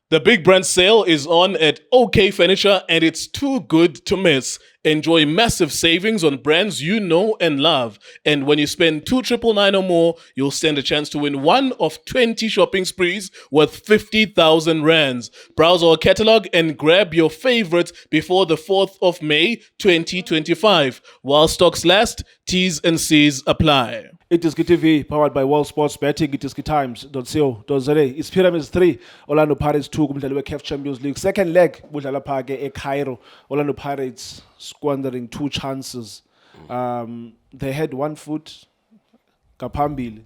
The big brand sale is on at OK Furniture and it's too good to miss. Enjoy massive savings on brands you know and love. And when you spend 2,999 or more, you'll stand a chance to win one of 20 shopping sprees worth 50,000 rands. Browse our catalog and grab your favorites before the 4th of May 2025. While stocks last, T's and C's apply. iDiskiTV, powered by World Sports Betting, iDiskiTimes.co.za. It's Pyramids 3, Orlando Pirates 2, kumdlalo we-CAF Champions League. Second leg, budlala phake eCairo. Orlando Pirates squandering two chances. They had one foot, kaphambili,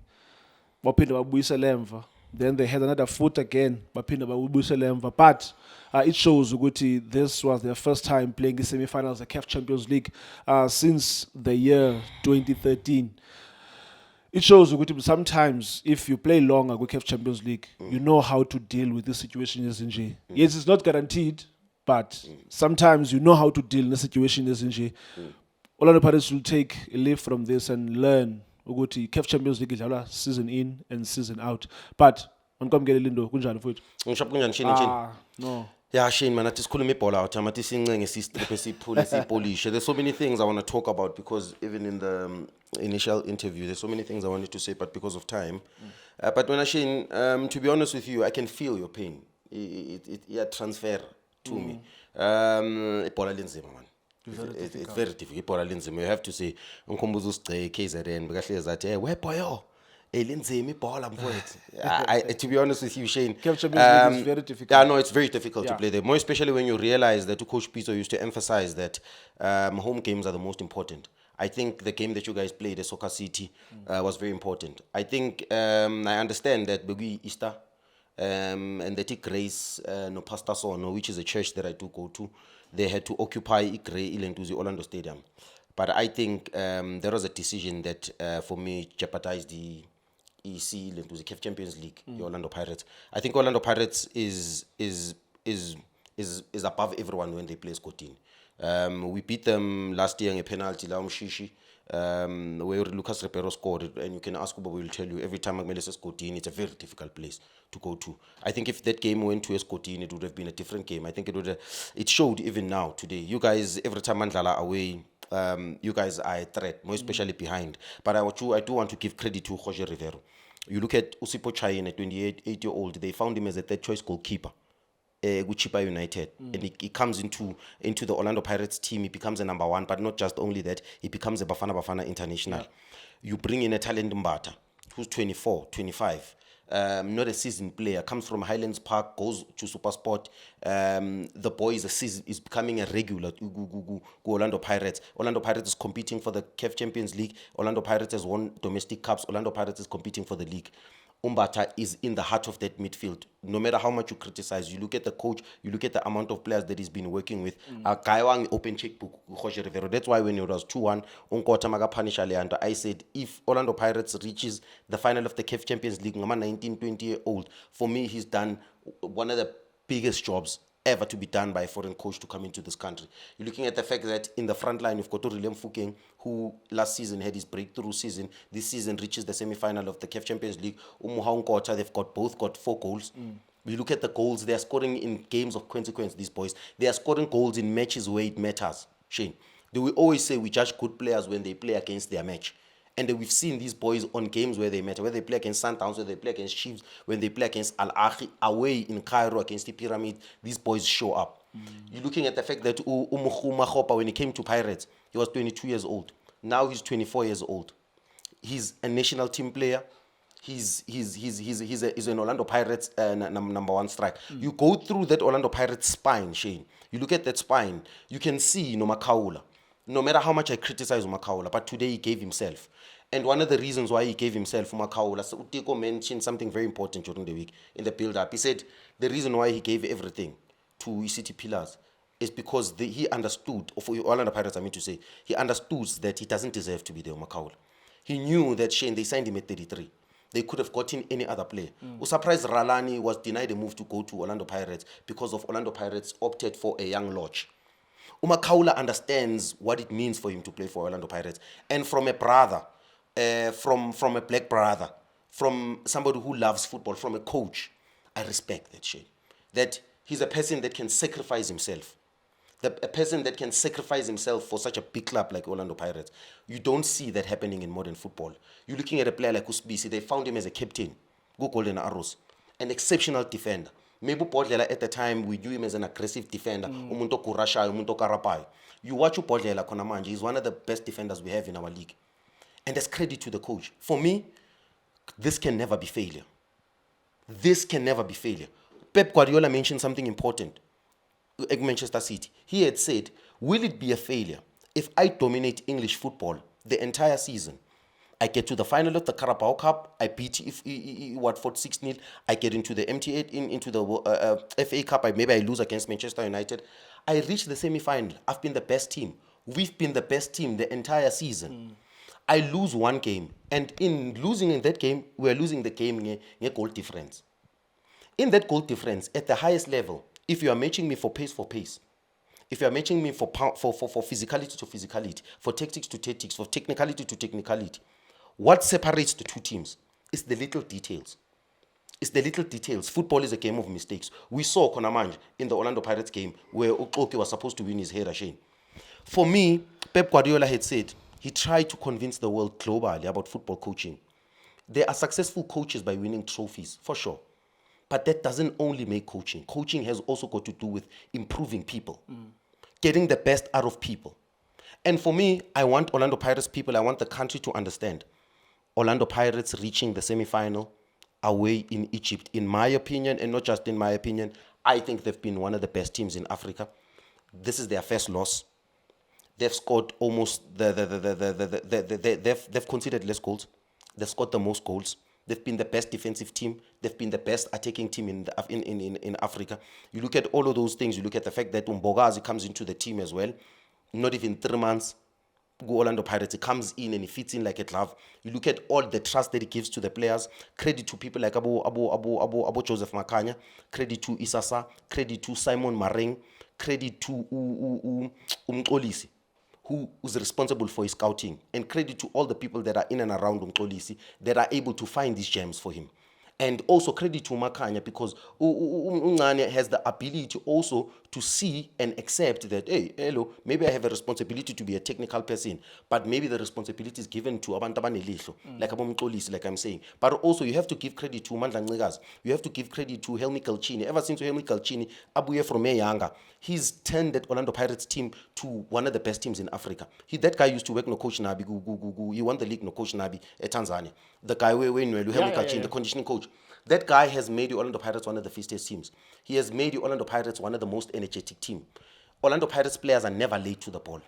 baphinda babuyisela emva. Then they had another foot again, baphinda babuyisela emva. But it shows ukuthi this was their first time playing the semi-finals of the CAF Champions League since the year 2013. It shows ukuthi sometimes if you play longer with CAF Champions League, you know how to deal with this situation as nje. Yes, it's not guaranteed, but sometimes you know how to deal in a situation as nje. Orlando Pirates will take a leaf from this and learn ukuthi CAF Champions League idlalwa season in and season out. But onikwamukele Lindo kunjani mfowethu? Ngishapha kunjani Shini? No. Yeah, Shane, man, athi sikhuluma ibhola out. Amathi sincenge sistrip siphule sipolish. There's so many things I want to talk about because even in the initial interview, there's so many things I wanted to say, but because of time. But when Shane, to be honest with you, I can feel your pain. It transfer to me. Ibhola linzima, man. It's very difficult. Ibhola linzima. You have to say, unkhumbuza usigce KZN bekahlezi athi, "Hey, where boyo?" Linzima ibhola mfowethu. To be honest with you, Shane, CAF Champions League is very difficult. Yeah, no, it's very difficult to play there. More especially when you realize that Coach Pizzo used to emphasize that home games are the most important. I think the game that you guys played at Soccer City was very important. I think I understand that Begi Easter and the Grace no Pastor Sono, which is a church that I do go to, they had to occupy Igre Ilentuzi Orlando Stadium. But I think there was a decision that for me jeopardized the EC into the CAF Champions League, the Orlando Pirates. I think Orlando Pirates is above everyone when they play Scotland. We beat them last year in a penalty, Shishi, where Lucas Repero scored it, and you can ask Uba, will tell you every time Magmelis is Scotland, it's a very difficult place to go to. I think if that game went to Scotland, it would have been a different game. I think it showed even now today. You guys, every time Mandlala away, you guys are a threat, more especially behind. But I do want to give credit to Jorge Rivero. You look at Usipo Chayin, a 28-year-old, they found him as a third choice goalkeeper with Chipa United. And he comes into the Orlando Pirates team, he becomes a number one, but not just only that, he becomes a Bafana international. Yeah. You bring in a talent Mbata, who's 24, 25. Not a seasoned player, comes from Highlands Park, goes to Supersport. The boy is becoming a regular to Orlando Pirates. Orlando Pirates is competing for the CAF Champions League. Orlando Pirates has won domestic cups. Orlando Pirates is competing for the league. Umbata is in the heart of that midfield. No matter how much you criticize, you look at the coach, you look at the amount of players that he's been working with. Kaiwang open checkbook, Jorge Rivero. That's why when it was 2-1, I said, if Orlando Pirates reaches the final of the CAF Champions League, 19, 20-year-old, for me, he's done one of the biggest jobs ever to be done by a foreign coach to come into this country. You're looking at the fact that in the front line, you've got Aurelien Fouquet, who last season had his breakthrough season. This season reaches the semi-final of the CAF Champions League. Umuha they've both got 4 goals. You look at the goals, they are scoring in games of consequence, these boys. They are scoring goals in matches where it matters, Shane. We always say we judge good players when they play against their match. And we've seen these boys on games where they matter, where they play against Sundowns, where they play against Chiefs, when they play against Al Ahly, away in Cairo against the Pyramid, these boys show up. You're looking at the fact that Umukhuma Khopa, when he came to Pirates, he was 22 years old. Now he's 24 years old. He's a national team player. He's an Orlando Pirates number one strike. You go through that Orlando Pirates spine, Shane. You look at that spine, you can see Makaula. No matter how much I criticize Makaula, but today he gave himself. And one of the reasons why he gave himself Makaula, so Utiko mentioned something very important during the week in the build-up. He said the reason why he gave everything to ECT Pillars is because he understood, or for Orlando Pirates, I mean to say, he understood that he doesn't deserve to be there, Makaula. He knew that Shane, they signed him at 33. They could have gotten any other player. Surprised Ralani was denied a move to go to Orlando Pirates because of Orlando Pirates opted for a young Lodge. Umakaula understands what it means for him to play for Orlando Pirates. And from a brother, from a black brother, from somebody who loves football, from a coach, I respect that shit. that he's a person that can sacrifice himself. A person that can sacrifice himself for such a big club like Orlando Pirates. You don't see that happening in modern football. You're looking at a player like Usbisi. They found him as a captain. Go Golden Arrows. An exceptional defender. Maybe Podlela at the time, we knew him as an aggressive defender. Umuntu kurasha, umuntu karapai. You watch Podlela Konamanje, he's one of the best defenders we have in our league. And that's credit to the coach. For me, this can never be failure. This can never be failure. Pep Guardiola mentioned something important at Manchester City. He had said, will it be a failure if I dominate English football the entire season? I get to the final of the Carabao Cup, I beat Watford 6-0, I get into the MT8, into the FA Cup, maybe I lose against Manchester United. I reach the semi-final. I've been the best team. We've been the best team the entire season. I lose one game, and in losing in that game, we're losing the game in goal difference. In that goal difference, at the highest level, if you are matching me for pace, if you are matching me for physicality to physicality, for tactics to tactics, for technicality to technicality, what separates the two teams is the little details. It's the little details. Football is a game of mistakes. We saw Konamanj in the Orlando Pirates game where Okloke was supposed to win his head, Shane. For me, Pep Guardiola had said he tried to convince the world globally about football coaching. There are successful coaches by winning trophies, for sure. But that doesn't only make coaching. Coaching has also got to do with improving people, getting the best out of people. And for me, I want Orlando Pirates people, I want the country to understand Orlando Pirates reaching the semi-final away in Egypt, in my opinion, and not just in my opinion, I think they've been one of the best teams in Africa. This is their first loss. They've scored almost they've conceded less goals. They've scored the most goals. They've been the best defensive team. They've been the best attacking team in Africa. You look at all of those things. You look at the fact that Mbogazi comes into the team as well. Not even 3 months. Go Orlando Pirates. He comes in and he fits in like a glove. You look at all the trust that he gives to the players. Credit to people like Abu Joseph Makanya. Credit to Isasa. Credit to Simon Mareng. Credit to Umxolisi, who is responsible for his scouting. And credit to all the people that are in and around Umxolisi that are able to find these gems for him. And also credit to Makanya because Ungane has the ability also to see and accept that, hey, hello, maybe I have a responsibility to be a technical person, but maybe the responsibility is given to abantu abanelihlo, like Abomxolisi, like I'm saying. But also you have to give credit to Mandla Ncikazi. You have to give credit to Helmi Kalchini. Ever since Helmi Kalchini, Abuye from Eyanga, he's turned that Orlando Pirates team to one of the best teams in Africa. That guy used to work no Coach Nabi. He won the league no Coach Nabi at Tanzania. The guy Helmi Kalchini, the conditioning coach. That guy has made the Orlando Pirates one of the fastest teams. He has made the Orlando Pirates one of the most energetic team. Orlando Pirates players are never late to the ball.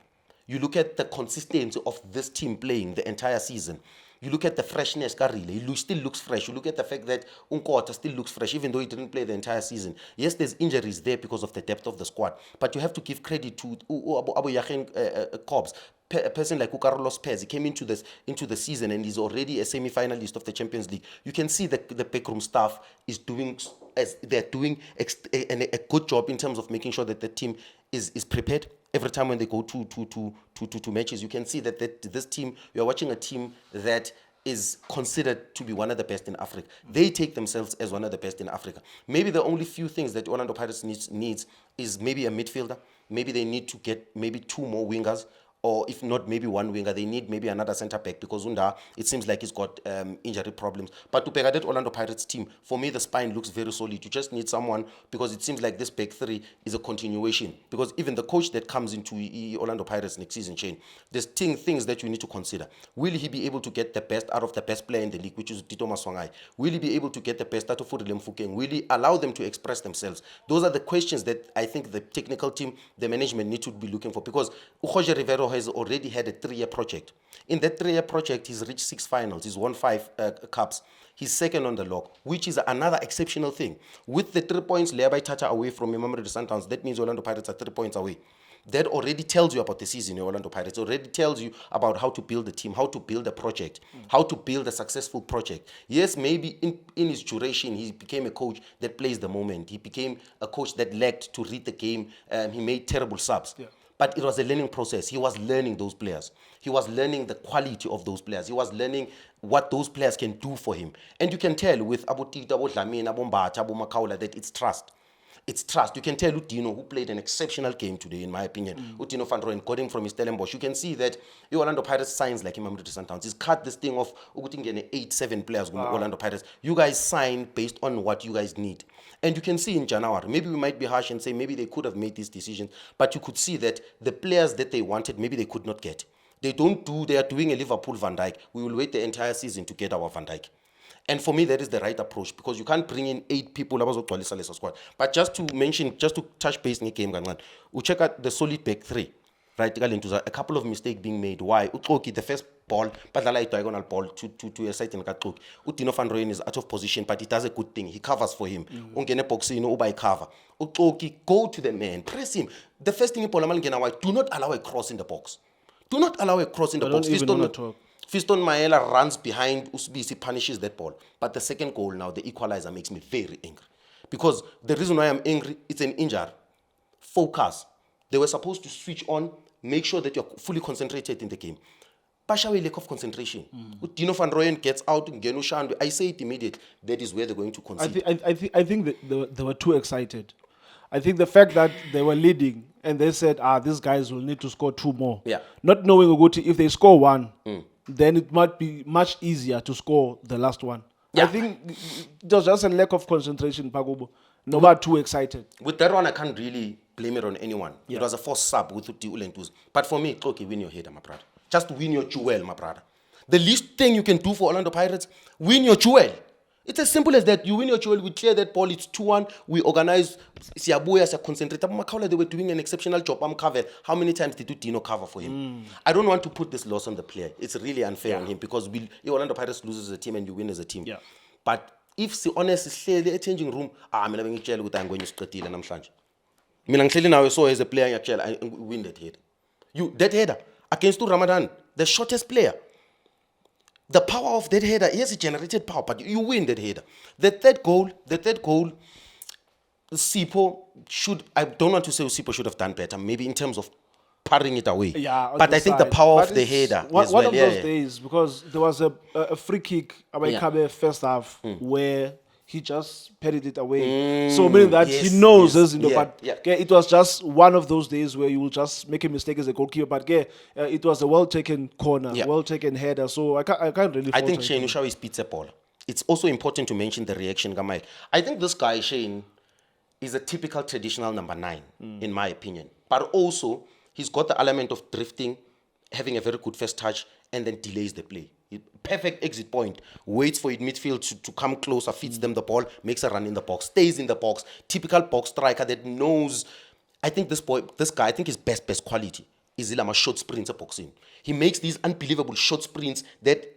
You look at the consistency of this team playing the entire season. You look at the freshness, he still looks fresh. You look at the fact that Unkota still looks fresh, even though he didn't play the entire season. Yes, there's injuries there because of the depth of the squad, but you have to give credit to Abu Yahin Cobbs. A person like Carlos Pez, he came into the season and he's already a semi-finalist of the Champions League. You can see that the backroom staff is doing a good job in terms of making sure that the team is prepared every time when they go to matches. You can see that this team, you're watching a team that is considered to be one of the best in Africa. They take themselves as one of the best in Africa. Maybe the only few things that Orlando Pirates needs is maybe a midfielder. Maybe they need to get maybe 2 more wingers. Or if not, maybe 1 winger. They need maybe another centre back because Unda, it seems like he's got injury problems. But to pick at that Orlando Pirates team, for me, the spine looks very solid. You just need someone because it seems like this back 3 is a continuation. Because even the coach that comes into Orlando Pirates next season, Shane, there's things that you need to consider. Will he be able to get the best out of the best player in the league, which is Tito Maswangai? Will he be able to get the best out of Furilem Fukeng? Will he allow them to express themselves? Those are the questions that I think the technical team, the management need to be looking for. Because Jorge Rivero has already had a 3-year project. In that 3-year project, he's reached 6 finals. He's won 5 cups. He's second on the log, which is another exceptional thing. With the 3 points Leabai Tata away from Mamelodi Sundowns, that means Orlando Pirates are 3 points away. That already tells you about the season in Orlando Pirates. It already tells you about how to build a team, how to build a project, how to build a successful project. Yes, maybe in his duration, he became a coach that plays the moment. He became a coach that lacked to read the game. He made terrible subs. Yeah. But it was a learning process. He was learning those players. He was learning the quality of those players. He was learning what those players can do for him. And you can tell with Abu Tita, Abu Dlamini, Abu Mbata, Abu Makaula that it's trust. It's trust. You can tell Udino, who played an exceptional game today, in my opinion. Udino van Rooyen, got him from his Stellenbosch. You can see that Orlando Pirates signs like Mamelodi Sundowns. He's cut this thing off. 8-7 players with Orlando Pirates. You guys sign based on what you guys need. And you can see in January, maybe we might be harsh and say maybe they could have made these decisions, but you could see that the players that they wanted, maybe they could not get. They are doing a Liverpool Van Dijk. We will wait the entire season to get our Van Dijk. And for me, that is the right approach, because you can't bring in 8 people squad. But just to touch base in the game, we check out the solid back 3. Right, a couple of mistakes being made. Why? The first ball, but a diagonal ball to a side in Utino van Rooyen is out of position, but he does a good thing. He covers for him. Ungene boxing, by cover. Go to the man, press him. The first thing do not allow a cross in the box. Do not allow a cross in the box. Fiston Maela runs behind Usbisi, punishes that ball. But the second goal now, the equalizer, makes me very angry. Because the reason why I'm angry, it's an injury. Focus. They were supposed to switch on, make sure that you're fully concentrated in the game. Partial lack of concentration. Dino van Rooyen gets out, I say it immediately. That is where they're going to concede. I think that they were too excited. I think the fact that they were leading and they said, these guys will need to score 2 more. Yeah. Not knowing Uguti, if they score 1, then it might be much easier to score the last one. Yeah. I think it was just a lack of concentration, Pagobo. Nobody too excited. With that one, I can't really blame it on anyone. Yeah. It was a forced sub with the Ulentus. But for me, okay, win your header, my brother. Just win your jewel, my brother. The least thing you can do for Orlando Pirates, win your jewel. It's as simple as that. You win your jewel, we clear that ball, it's 2-1, we organize, Siabuya, concentrate. They were doing an exceptional job. I'm covered. How many times did Dino cover for him? I don't want to put this loss on the player. It's really unfair on him, because Orlando Pirates loses as a team and you win as a team. Yeah. But if the honest is the changing room, I'm going to tell you I'm going to start and I'm trying. I'm telling now, so as a player, I win that header. That header against Ramadan, the shortest player. The power of that header, yes, it generated power, but you win that header. The third goal, Sipo should, I don't want to say Sipo should have done better, maybe in terms of parrying it away. Yeah, but I think the power of the header. One of those days, because there was a free kick Kabe first half where he just parried it away. So meaning that he knows, but it was just one of those days where you will just make a mistake as a goalkeeper. But it was a well taken corner, well taken header. So I can't really. I think Shane Ushaw is pizza ball. It's also important to mention the reaction, Gamal. I think this guy Shane is a typical traditional number 9, in my opinion. But also he's got the element of drifting, having a very good first touch, and then delays the play. Perfect exit point, waits for it midfield to come closer, feeds them the ball, makes a run in the box, stays in the box. Typical box striker that knows. I think this guy, I think his best quality is Ilama short sprints at boxing. He makes these unbelievable short sprints that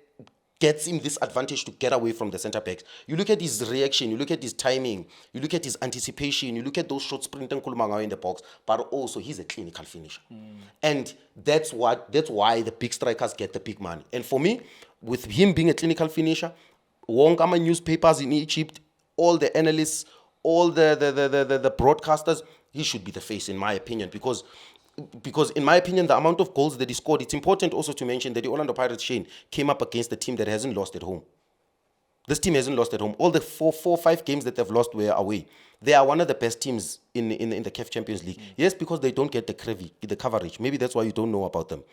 gets him this advantage to get away from the centre backs. You look at his reaction, you look at his timing, you look at his anticipation, you look at those short sprints and Kulumanga in the box, but also he's a clinical finisher. And that's why the big strikers get the big money. And for me, with him being a clinical finisher, Wongama newspapers in Egypt, all the analysts, all the broadcasters, he should be the face, in my opinion, because in my opinion, the amount of goals that he scored, it's important also to mention that the Orlando Pirates, Shane, came up against a team that hasn't lost at home. This team hasn't lost at home. All the 4-5 games that they've lost were away. They are one of the best teams in the CAF Champions League. Yes, because they don't get the coverage. Maybe that's why you don't know about them.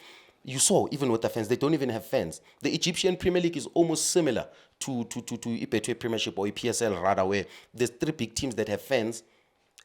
You saw, even with the fans, they don't even have fans. The Egyptian Premier League is almost similar to Ibetwe Premiership or EPSL, rather, where there's 3 big teams that have fans,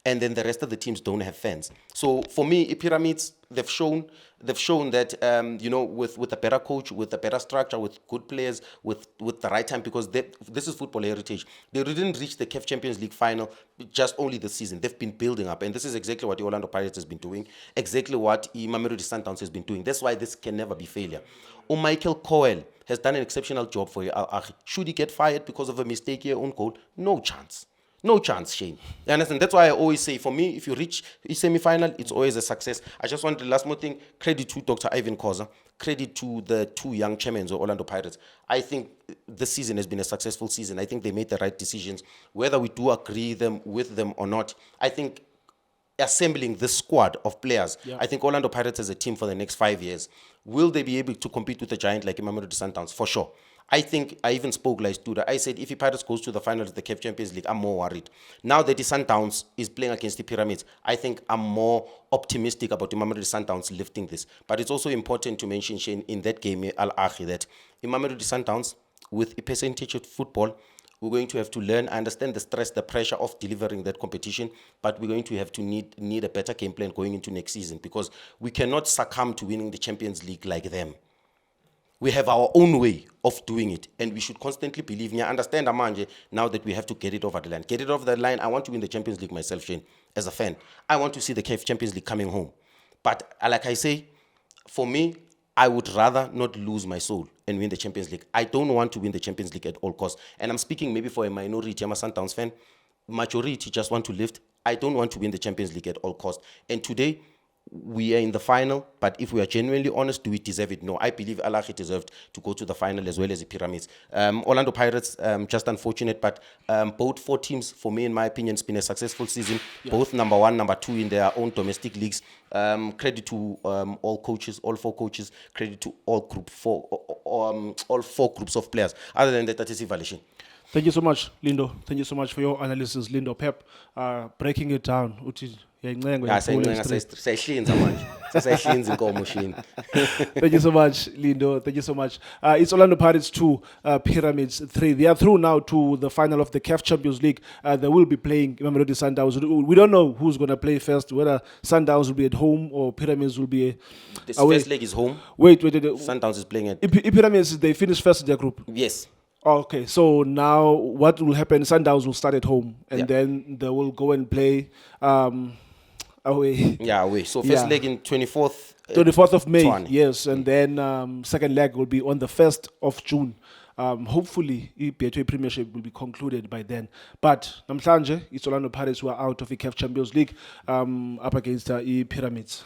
and then the rest of the teams don't have fans. So for me, Pyramids, they've shown that with a better coach, with a better structure, with good players, with the right time, because this is football heritage. They didn't reach the CAF Champions League final just only this season. They've been building up, and this is exactly what the Orlando Pirates has been doing, exactly what Mamelodi Sundowns has been doing. That's why this can never be failure. Michael Coel has done an exceptional job for Al Ahly. Should he get fired because of a mistake here on goal? No chance. No chance, Shane. You understand? That's why I always say, for me, if you reach a semi-final, it's always a success. I just want the last more thing. Credit to Dr. Ivan Koza. Credit to the 2 young chairmen of Orlando Pirates. I think this season has been a successful season. I think they made the right decisions. Whether we do agree with them or not, I think assembling this squad of players, I think Orlando Pirates as a team for the next 5 years, will they be able to compete with a giant like Mamelodi Sundowns? For sure. I think I even spoke like Studa. I said if Pirates goes to the finals of the CAF Champions League, I'm more worried. Now that the Sundowns is playing against the Pyramids, I think I'm more optimistic about the Mamelodi Sundowns lifting this. But it's also important to mention, Shane, in that game, Al Ahly, that in Mamelodi Sundowns, with a percentage of football, we're going to have to learn, I understand the stress, the pressure of delivering that competition, but we're going to have to need a better game plan going into next season, because we cannot succumb to winning the Champions League like them. We have our own way of doing it, and we should constantly believe. I understand, Amanje, now that we have to get it over the line. Get it over the line. I want to win the Champions League myself, Shane, as a fan. I want to see the CAF Champions League coming home. But like I say, for me, I would rather not lose my soul and win the Champions League. I don't want to win the Champions League at all costs. And I'm speaking maybe for a minority, I'm a Sundowns fan. Majority just want to lift. I don't want to win the Champions League at all costs. And today, we are in the final, but if we are genuinely honest, do we deserve it? No, I believe Al Ahly deserved to go to the final as well as the Pyramids. Orlando Pirates, just unfortunate, but both 4 teams, for me, in my opinion, it's been a successful season. Yeah. Both number 1, number 2 in their own domestic leagues. Credit to all coaches, all 4 coaches. Credit to all all 4 groups of players. Other than that is evaluation. Thank you so much, Lindo. Thank you so much for your analysis, Lindo Pep. Breaking it down. Thank you so much, Lindo. Thank you so much. It's Orlando Pirates 2, Pyramids 3. They are through now to the final of the CAF Champions League. They will be playing Mamelodi Sundowns. We don't know who's going to play first, whether Sundowns will be at home or Pyramids will be this away. First leg is home. Wait. Sundowns is playing at... Pyramids, they finished first in their group? Yes. Okay, so now what will happen? Sundowns will start at home, and then they will go and play away. Yeah, away. So first leg in 24th. 24th of May, yes, and then second leg will be on the 1st of June. Hopefully, the Betway Premiership will be concluded by then. But namhlanje, it's Orlando Pirates who are out of the CAF Champions League up against the Pyramids.